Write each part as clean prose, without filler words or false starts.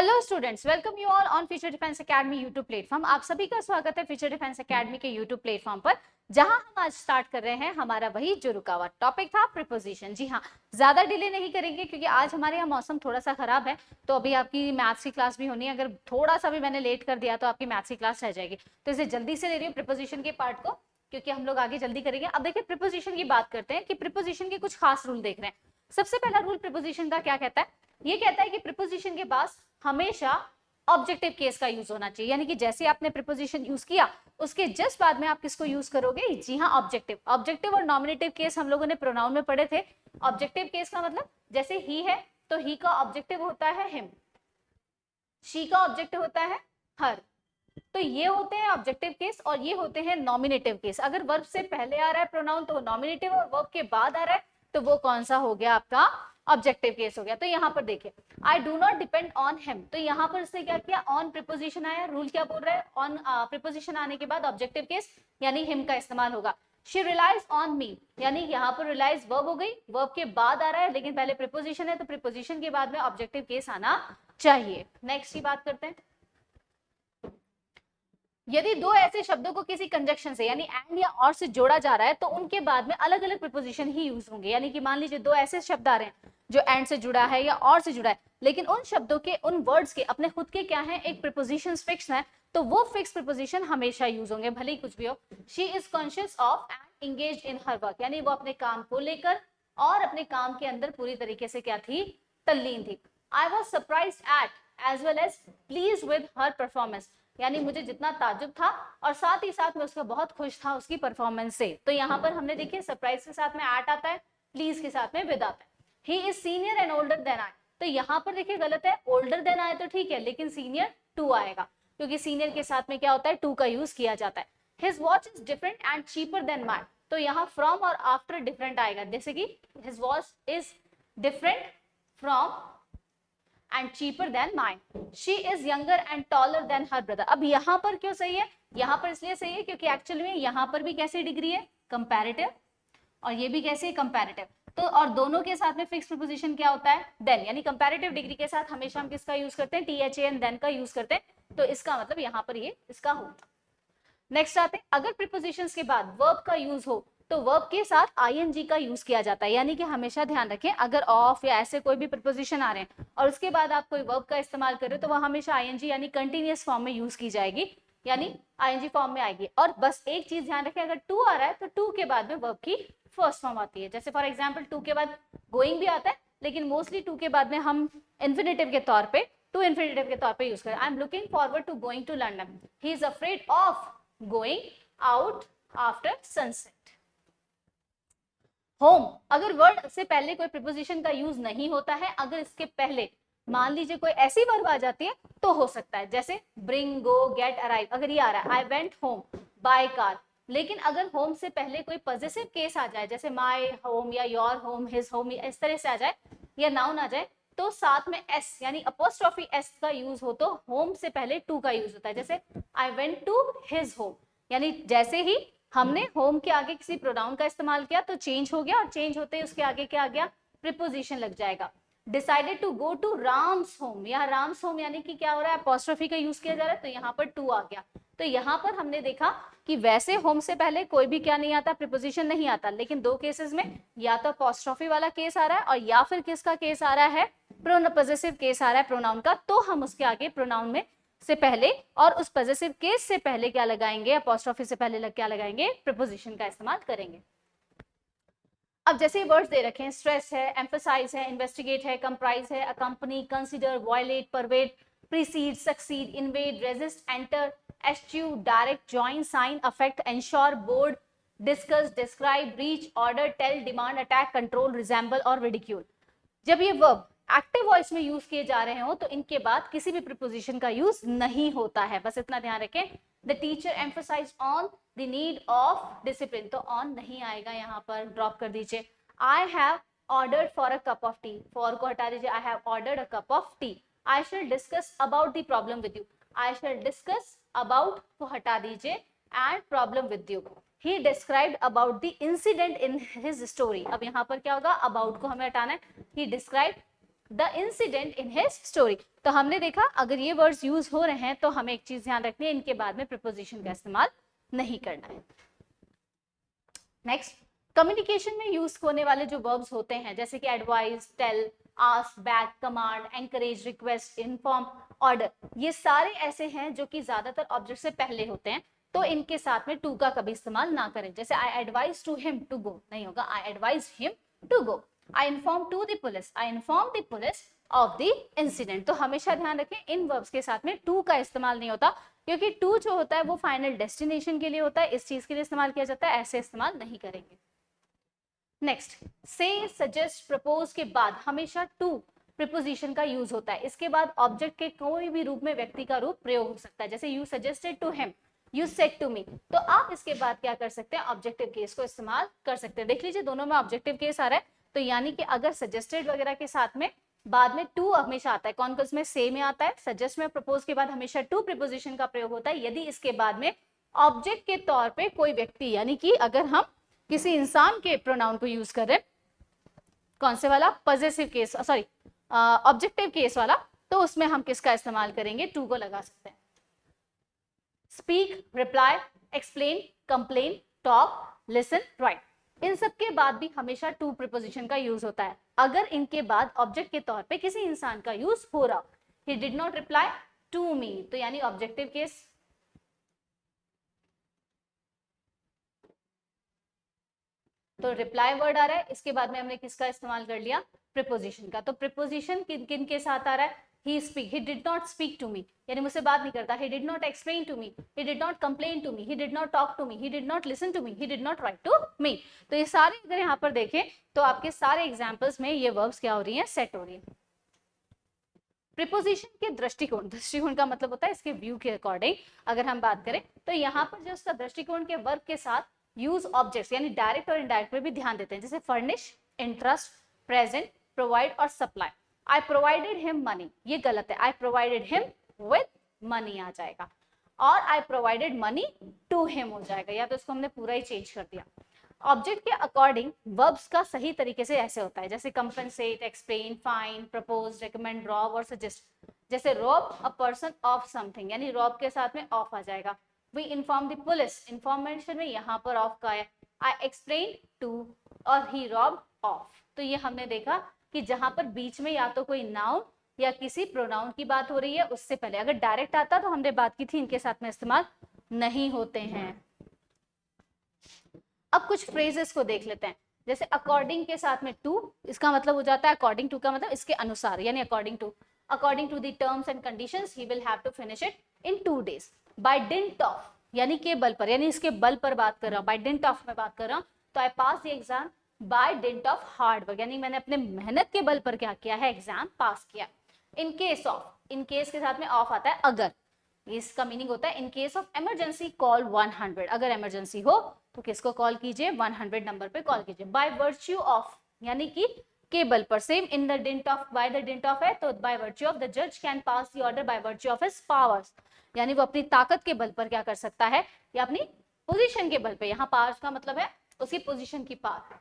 Hello students, welcome you all on future defence academy YouTube platform. आप सभी का स्वागत है फ्यूचर डिफेंस एकेडमी के यूट्यूब प्लेटफॉर्म पर, जहां हम आज स्टार्ट कर रहे हैं हमारा वही जो रुका हुआ टॉपिक था, प्रीपोजिशन। जी हाँ, ज्यादा डिले नहीं करेंगे क्योंकि आज हमारे यहाँ मौसम थोड़ा सा खराब है, तो अभी आपकी मैथ्स की क्लास भी होनी है। अगर थोड़ा सा भी मैंने लेट कर दिया तो आपकी मैथ्स की क्लास रह जाएगी, तो इसे जल्दी से ले रही हूँ प्रीपोजिशन के पार्ट को, क्योंकि हम लोग आगे जल्दी करेंगे। अब देखिए प्रीपोजिशन की बात करते हैं कि प्रीपोजिशन के कुछ खास रूल देख रहे हैं। सबसे पहला रूल प्रीपोजिशन का क्या कहता है? ये कहता है कि प्रीपोजिशन के पास हमेशा ऑब्जेक्टिव केस का यूज होना चाहिए, यानी कि जैसे आपने प्रीपोजिशन यूज किया उसके जस्ट बाद में आप किसको यूज करोगे? जी हाँ, ऑब्जेक्टिव। ऑब्जेक्टिव और नॉमिनेटिव केस हम लोगों ने प्रोनाउन में पढ़े थे। ऑब्जेक्टिव केस का मतलब जैसे ही है तो ही का ऑब्जेक्टिव होता है हिम, शी का ऑब्जेक्टिव होता है हर। तो ये होते हैं ऑब्जेक्टिव केस और ये होते हैं नॉमिनेटिव केस। अगर वर्ब से पहले आ रहा है प्रोनाउन तो वो नॉमिनेटिव, और वर्ब के बाद आ रहा है तो वो कौन सा हो गया? आपका ऑब्जेक्टिव केस हो गया। तो यहाँ पर देखिए, I do not depend on him, तो यहाँ पर इसने क्या किया? ऑन प्रीपोजिशन आया। रूल क्या बोल रहा है? ऑन प्रीपोजिशन आने के बाद ऑब्जेक्टिव केस यानी हिम का इस्तेमाल होगा। शी रिलाइज ऑन मी, यानी यहाँ पर रिलाइज वर्ब हो गई, वर्ब के बाद आ रहा है लेकिन पहले प्रीपोजिशन है, तो प्रीपोजिशन के बाद में ऑब्जेक्टिव केस आना चाहिए। नेक्स्ट की बात करते हैं। यदि दो ऐसे शब्दों को किसी कंजक्शन से यानी एंड या और से जोड़ा जा रहा है तो उनके बाद में अलग अलग प्रीपोजिशन ही यूज होंगे। यानी कि मान लीजिए दो ऐसे शब्द आ रहे हैं जो एंड से जुड़ा है या और से जुड़ा है, लेकिन उन शब्दों के, उन वर्ड्स के अपने खुद के क्या है? एक प्रीपोजिशन फिक्स है, तो वो फिक्स प्रीपोजिशन हमेशा यूज होंगे, भले ही कुछ भी हो। She is conscious of and engage in her work, यानी वो अपने काम को लेकर और अपने काम के अंदर पूरी तरीके से क्या थी? तल्लीन थी। I was surprised at as well as pleased with her performance, यानी मुझे जितना ताजुब था और साथ ही साथ मैं उसका बहुत खुश था उसकी परफॉर्मेंस से। तो यहाँ पर हमने देखिए सरप्राइज के साथ में एट आता है, प्लीज के साथ में विद आता है। He is senior and older than I, तो यहाँ पर देखिए गलत है, ओल्डर देन आई तो ठीक है, लेकिन सीनियर टू आएगा क्योंकि सीनियर के साथ में क्या होता है? टू का यूज किया जाता है। His watch is different and cheaper than my, तो यहाँ फ्रॉम और आफ्टर डिफरेंट आएगा, जैसे कि his watch is different from and cheaper than mine. She is younger and taller than her brother. अब यहाँ पर क्यों सही है? यहाँ पर इसलिए सही है क्योंकि एक्चुअली में यहाँ पर भी कैसी डिग्री है? कंपैरेटिव, और ये भी कैसे है? कंपैरेटिव। तो और दोनों के साथ में फिक्स प्रीपोजिशन क्या होता है? देन, यानी कंपैरेटिव डिग्री के साथ हमेशा हम किसका यूज करते हैं? THAN देन का यूज करते हैं, तो इसका मतलब यहाँ पर ये इसका होगा। नेक्स्ट आते हैं, अगर प्रीपोजिशंस के बाद वर्ब का यूज हो तो वर्ब के साथ आईएनजी का यूज किया जाता है। यानी कि हमेशा ध्यान रखें, अगर ऑफ या ऐसे कोई भी प्रीपोजिशन आ रहे हैं और उसके बाद आप कोई वर्ब का इस्तेमाल कर रहे हो तो वह हमेशा आईएनजी यानी कंटिन्यूअस फॉर्म में यूज की जाएगी, यानी आईएनजी फॉर्म में आएगी। और बस एक चीज ध्यान रखें, अगर टू आ रहा है तो टू के बाद में वर्ब की फर्स्ट फॉर्म आती है। जैसे फॉर एग्जाम्पल टू के बाद गोइंग भी आता है, लेकिन मोस्टली टू के बाद में हम इन्फिनेटिव के तौर पर, टू इन्फिनेटिव के तौर पर यूज करें। I am looking forward to going to London, he is afraid of going out after sunset. Home, अगर वर्ड से पहले कोई प्रीपोजिशन का यूज नहीं होता है, अगर इसके पहले मान लीजिए कोई ऐसी वर्ब आ जाती है तो हो सकता है, जैसे ब्रिंग, गो, गेट, अराइव। अगर ये आ रहा है I went home by car, लेकिन अगर होम से पहले कोई पॉजिटिव केस आ जाए, जैसे माय होम या योर होम, हिज होम, इस तरह से आ जाए या नाउन आ जाए, तो साथ में एस यानी अपोस्ट्रोफी एस का यूज हो तो होम से पहले टू का यूज होता है। जैसे I went to his home, यानी जैसे ही हमने होम के आगे किसी प्रोनाउन का इस्तेमाल किया तो चेंज हो गया, और चेंज होते ही उसके आगे क्या आ गया? प्रीपोजिशन लग जाएगा। Decided to go to Ram's home, यहाँ राम्स होम यानी कि क्या हो रहा है? अपोस्ट्रोफी का यूज किया जा रहा है, तो यहाँ पर टू आ गया। तो यहाँ पर हमने देखा कि वैसे होम से पहले कोई भी क्या नहीं आता? प्रीपोजिशन नहीं आता, लेकिन दो केसेस में या तो अपोस्ट्रोफी वाला केस आ रहा है और या फिर किसका केस आ रहा है? पॉजिटिव केस आ रहा है प्रोनाउन का, तो हम उसके आगे प्रोनाउन में से पहले और उस पॉजिटिव केस से पहले क्या लगाएंगे? अपोस्ट्रोफी से पहले क्या लगाएंगे? प्रीपोजिशन का इस्तेमाल करेंगे। अब जैसे वर्ड्स दे रखे हैं, स्ट्रेस है, एम्फसाइज है, इन्वेस्टिगेट है, कंप्राइज है, accompany, consider, violate, pervade, precede, succeed, invade, resist, enter, eschew, direct, join, sign, affect, ensure, board, discuss, describe, reach, order, tell, demand, attack, control, resemble और रिडिक्यूल। जब ये verb active voice में use किए जा रहे हो तो इनके बाद किसी भी प्रीपोजिशन का यूज नहीं होता है, बस इतना ध्यान रखें। The teacher emphasize on the need of discipline, तो ऑन नहीं आएगा, यहाँ पर ड्रॉप कर दीजिए। I have ordered for a cup of tea, for को हटा दीजिए, I have ordered a cup of tea. I shall discuss about the problem with you, I shall discuss about को हटा दीजिए and problem with you. He described about the incident in his story, अब यहाँ पर क्या होगा? About को हमें हटाना है। He described the incident in his story. तो हमने देखा अगर ये वर्ड्स यूज हो रहे हैं तो हमें एक चीज ध्यान रखनी है, इनके बाद में प्रीपोजिशन का इस्तेमाल नहीं करना है। नेक्स्ट, कम्युनिकेशन में यूज होने वाले जो वर्ब्स होते हैं जैसे कि advice, tell, ask, beg, command, encourage, request, inform, order, ये सारे ऐसे हैं जो कि ज्यादातर ऑब्जेक्ट से पहले होते हैं, तो इनके साथ में टू का कभी इस्तेमाल ना करें। जैसे I advise to him to go, नहीं होगा, I advise him to go. I inform to the police, I inform the police of the incident. तो हमेशा ध्यान रखें इन वर्ब्स के साथ में टू का इस्तेमाल नहीं होता, क्योंकि टू जो होता है वो फाइनल डेस्टिनेशन के लिए होता है, इस चीज के लिए इस्तेमाल किया जाता है, ऐसे इस्तेमाल नहीं करेंगे। नेक्स्ट, से, सजेस्ट, प्रपोज के बाद हमेशा टू प्रीपोजिशन का यूज होता है। इसके बाद ऑब्जेक्ट के कोई भी रूप में व्यक्ति का रूप प्रयोग हो सकता है, जैसे you suggested to him, you said to me. तो आप इसके बाद क्या कर सकते हैं, ऑब्जेक्टिव केस को इस्तेमाल कर सकते हैं। देख लीजिए दोनों में ऑब्जेक्टिव केस आ रहा है, तो यानी कि अगर सजेस्टेड वगैरह के साथ में बाद में टू हमेशा आता है, कौन कौन में से में आता है, सजेस्ट में, प्रपोज के बाद हमेशा टू प्रीपोजिशन का प्रयोग होता है, यदि इसके बाद में ऑब्जेक्ट के तौर पे कोई व्यक्ति, यानी कि अगर हम किसी इंसान के प्रोनाउन को यूज कर रहे हैं, कौन से वाला, possessive case, sorry objective case वाला, तो उसमें हम किसका इस्तेमाल करेंगे, टू को लगा सकते हैं। Speak, reply, explain, complain, talk, listen, write, इन सब के बाद भी हमेशा टू प्रीपोजिशन का यूज होता है अगर इनके बाद ऑब्जेक्ट के तौर पे किसी इंसान का यूज हो रहा। He did not reply to me, तो यानी ऑब्जेक्टिव केस। तो रिप्लाई वर्ड आ रहा है, इसके बाद में हमने किसका इस्तेमाल कर लिया, प्रीपोजिशन का। तो प्रीपोजिशन किन किन के साथ आ रहा है, he speak, he did not speak to me, यानी मुझसे बात नहीं करता, he did not explain to me, he did not complain to me, he did not talk to me, he did not listen to me, he did not write to me। तो ये सारे अगर यहाँ पर देखें तो आपके सारे एग्जाम्पल्स में ये वर्ब्स क्या हो रही हैं, सेट हो रही है। प्रीपोजिशन के दृष्टिकोण, दृष्टिकोण का मतलब होता है इसके व्यू के अकॉर्डिंग अगर हम बात करें तो यहाँ पर जो उसका दृष्टिकोण के वर्ब के साथ यूज ऑब्जेक्ट्स यानी डायरेक्ट और इनडायरेक्ट में भी ध्यान देते हैं, जैसे फर्निश, इंटरेस्ट, प्रेजेंट, प्रोवाइड और सप्लाई। आई प्रोवाइडेड हिम मनी, ये गलत है, आई प्रोवाइडेड हिम विद मनी आ जाएगा, और आई प्रोवाइडेड मनी टू हिम हो जाएगा, या तो इसको हमने पूरा ही चेंज कर दिया। ऑब्जेक्ट के अकॉर्डिंग वर्ब्स का सही तरीके से ऐसे होता है, जैसे compensate, explain, fine, propose, recommend, rob और सजेस्ट। जैसे rob a person of something, यानी रॉब के साथ में ऑफ आ जाएगा। We inform the police, information में यहाँ पर ऑफ का है। आई एक्सप्लेन टू, और ही रॉब ऑफ। तो ये हमने देखा कि जहां पर बीच में या तो कोई नाउन या किसी प्रोनाउन की बात हो रही है उससे पहले, अगर डायरेक्ट आता तो हमने बात की थी इनके साथ में इस्तेमाल नहीं होते हैं। अब कुछ फ्रेजेस को देख लेते हैं, जैसे अकॉर्डिंग के साथ में टू, इसका मतलब हो जाता है अकॉर्डिंग टू का मतलब इसके अनुसार, यानी according to the terms and conditions he will have to finish it in 2 days। By dint of, यानी के बल पर, यानी इसके बल पर बात कर रहा हूं, बाय डिंट ऑफ में बात कर रहा हूं, तो I pass the exam by dint of hard work, यानी मैंने अपने मेहनत के बल पर क्या किया है, एग्जाम पास किया। In case of, in case के साथ में ऑफ आता है अगर, इसका मीनिंग होता है in case of emergency call 100, अगर इमरजेंसी हो तो किसको कॉल कीजिए, 100 नंबर पे कॉल कीजिए। बाय वर्च्यू ऑफ, यानी कि के बल पर, same in the didn't of, by the didn't of है तो बाय वर्च्यू ऑफ द जज can pass the order by virtue of his powers, यानी वो अपनी ताकत के बल पर क्या कर सकता है, या अपनी पोजीशन के बल पे, यहाँ पावर्स का मतलब है उसकी पोजीशन की पावर।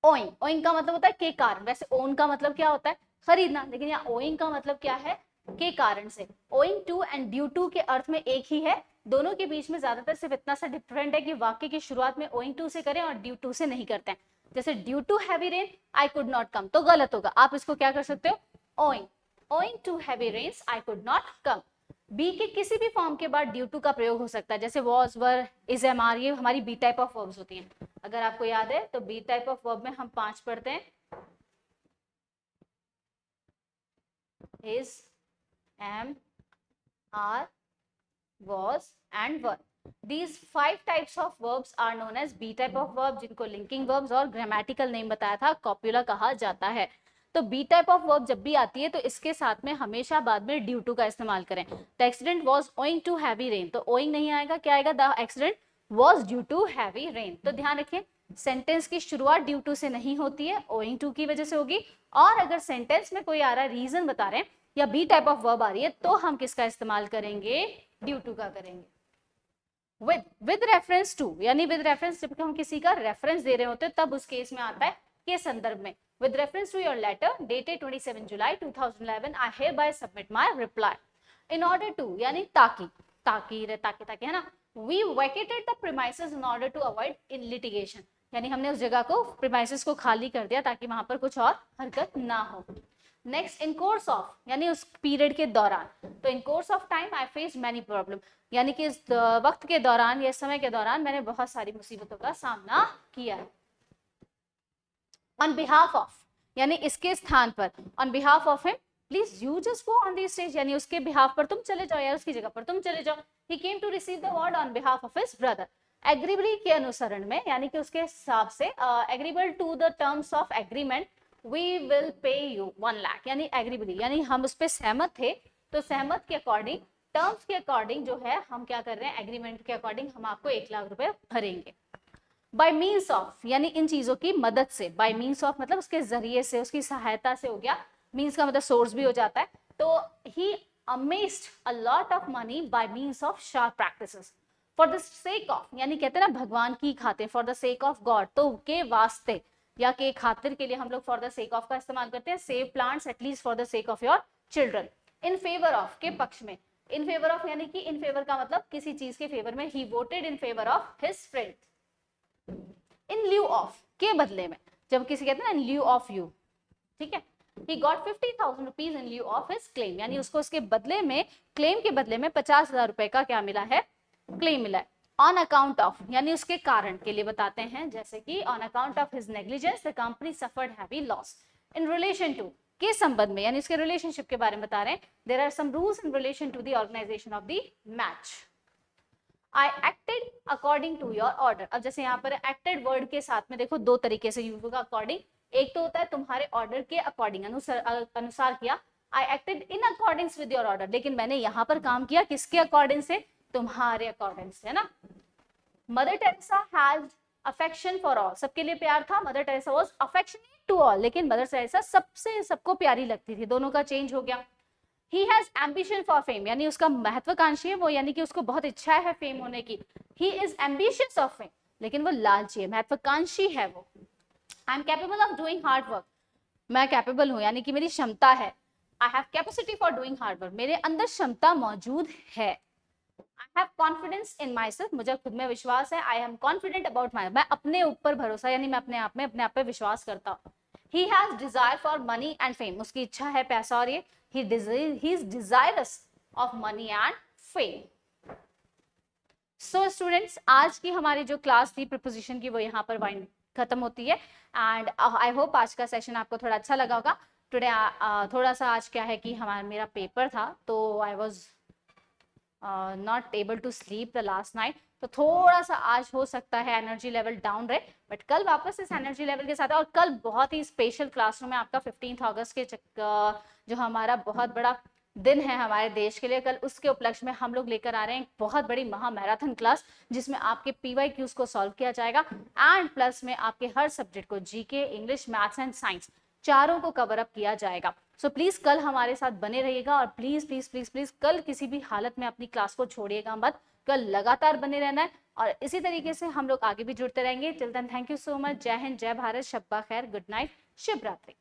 ओइंग, ओइंग का मतलब होता है के कारण, वैसे ओन का मतलब क्या होता है, खरीदना, लेकिन यहाँ ओइंग का मतलब क्या है, के कारण से। Owing to and due to के अर्थ में एक ही है, दोनों के बीच में ज्यादातर सिर्फ इतना सा डिफरेंट है कि वाक्य की शुरुआत में ओइंग टू से करें और ड्यू टू से नहीं करते हैं। जैसे due to heavy rain I could not come, तो गलत होगा, आप इसको क्या कर सकते हो, owing, owing to heavy rains I could not come. Be के किसी भी फॉर्म के बाद ड्यू टू का प्रयोग हो सकता है, जैसे was, were, is, am, are, ये हमारी बी टाइप ऑफ वर्ब्स होती हैं। अगर आपको याद है तो बी टाइप ऑफ वर्ब में हम 5 पढ़ते हैं, is, am, are, was and were। These 5 types of verbs are known as B type of verb, जिनको linking verbs और grammatical name बताया था, copula कहा जाता है। तो B type of verb जब भी आती है तो इसके साथ में हमेशा बाद में due to का इस्तेमाल करें। The accident was owing to heavy rain, तो owing नहीं आएगा, क्या आएगा, The accident was due to heavy rain। तो ध्यान रखें सेंटेंस की शुरुआत ड्यू टू से नहीं होती है, ओइंग टू की वजह से होगी, और अगर सेंटेंस में कोई आ रहा है, रीजन बता रहे हैं या बी टाइप ऑफ वर्ब आ रही है, तो हम किसका इस्तेमाल करेंगे, ड्यू टू का करेंगे। विद रेफरेंस टू, यानी विद रेफरेंस जब हम किसी का रेफरेंस दे रहे होते हैं तब उस केस में आता है के संदर्भ में। With reference to your letter dated 27 July 2011, I hereby submit my reply. In order to यानी ताकि है ना, we vacated the premises in order to avoid in litigation, यानी हमने उस जगह को premises को खाली कर दिया ताकि वहां पर कुछ और हरकत ना हो. नेक्स्ट, इन कोर्स ऑफ यानी उस पीरियड के दौरान, तो in course of time I face many problem, यानी कि इस वक्त के दौरान या समय के दौरान मैंने बहुत सारी मुसीबतों का सामना किया है. ऑन बिहाफ ऑफ यानी इसके स्थान पर, on behalf of him please you just go on the stage, यानी उसके बिहाफ पर तुम चले जाओ या उसकी जगह पर तुम चले जाओ. He came to receive the award on behalf of his brother. Agreeably के अनुसरण में, यानी कि उसके हिसाब से, agreeable to the terms of agreement we will pay you 1 lakh, यानी एग्रीबली यानी हम उस पर सहमत थे, तो सहमत के अकॉर्डिंग, टर्म्स के अकॉर्डिंग जो है हम क्या कर रहे हैं, एग्रीमेंट के अकॉर्डिंग हम आपको 1 लाख रुपए भरेंगे. बाय मीन्स ऑफ यानी इन चीजों की मदद से, बाय मीन्स ऑफ मतलब उसके जरिए से, उसकी सहायता से हो गया. मीन्स का मतलब सोर्स भी हो जाता है. तो he amassed a lot of money by means of sharp practices for the sake of, यानी कहते हैं ना भगवान की खातिर, for the sake of God, तो के वास्ते या के खातिर के लिए हम लोग फॉर द सेक ऑफ का इस्तेमाल करते हैं. Save plants at least for the sake of your children. In favour of के पक्ष में, इन फेवर ऑफ यानी कि इन फेवर का मतलब किसी चीज के फेवर में, he voted in favour of his friend. In lieu of के बदले में, जब किसी कहते हैं ना इन ल्यू ऑफ यू, ठीक है, he got 50,000 rupees in lieu of his claim, यानी उसको उसके बदले में, क्लेम के बदले में 50,000 रुपए का क्या मिला है, क्लेम मिला है. ऑन अकाउंट ऑफ यानी उसके कारण के लिए बताते हैं, जैसे कि on account of his negligence the company suffered heavy loss. In relation to के संबंध में, यानी इसके रिलेशनशिप के बारे में बता रहे हैं. There are some rules in relation to the organization of the match. I acted according to your order. अब जैसे यहाँ पर acted वर्ड के साथ में देखो दो तरीके से यूज होगा अकॉर्डिंग. एक तो होता है तुम्हारे ऑर्डर के अकॉर्डिंग, अनुसार किया. I acted in accordance with your order, लेकिन मैंने यहाँ पर काम किया किसके अकॉर्डिंग से, तुम्हारे अकॉर्डिंग से, है ना. Mother Teresa has affection for all, सबके लिए प्यार था. Mother Teresa was affectionate to all, लेकिन मदर टेरेसा सबसे सबको प्यारी लगती थी. दोनों का चेंज हो गया. He has ambition for fame, यानी उसका महत्वाकांक्षी है वो, यानी कि उसको बहुत इच्छा है फेम होने की. He is ambitious of fame, लेकिन वो लालची है, महत्वाकांक्षी है वो. I am capable of doing hard work, मैं कैपेबल हूँ यानी कि मेरी क्षमता है. I have capacity for doing hard work, मेरे अंदर क्षमता मौजूद है. I have confidence in myself, मुझे खुद में विश्वास है. I am confident about myself, मैं अपने ऊपर भरोसा, यानी मैं अपने आप पे विश्वास करता हूँ. He has desire for money and fame, उसकी इच्छा है पैसा और ये. He is desirous of money and fame. So students, आज की हमारी जो क्लास थी प्रीपोजिशन की वो यहाँ पर वाइंड खत्म होती है. एंड आई होप आज का सेशन आपको थोड़ा अच्छा लगा होगा. टुडे थोड़ा सा आज क्या है कि मेरा पेपर था, तो I was not able to sleep the last night, तो थोड़ा सा आज हो सकता है एनर्जी लेवल डाउन रहे, बट कल वापस इस एनर्जी लेवल के साथ है. और कल बहुत ही स्पेशल क्लासरूम है आपका 15 अगस्त के जो हमारा बहुत बड़ा दिन है हमारे देश के लिए, कल उसके उपलक्ष्य में हम लोग लेकर आ रहे हैं एक बहुत बड़ी महा मैराथन क्लास, जिसमें आपके PYQs को सॉल्व किया जाएगा एंड प्लस में आपके हर सब्जेक्ट को, GK, English, maths and science, चारों को कवर अप किया जाएगा. सो प्लीज कल हमारे साथ बने रहिएगा और प्लीज प्लीज प्लीज प्लीज कल किसी भी हालत में अपनी क्लास को छोड़िएगा मत. कल लगातार बने रहना है और इसी तरीके से हम लोग आगे भी जुड़ते रहेंगे. Till then thank you so much. जय हिंद, जय भारत, शब्बा खैर, गुड नाइट, शुभ रात्रि.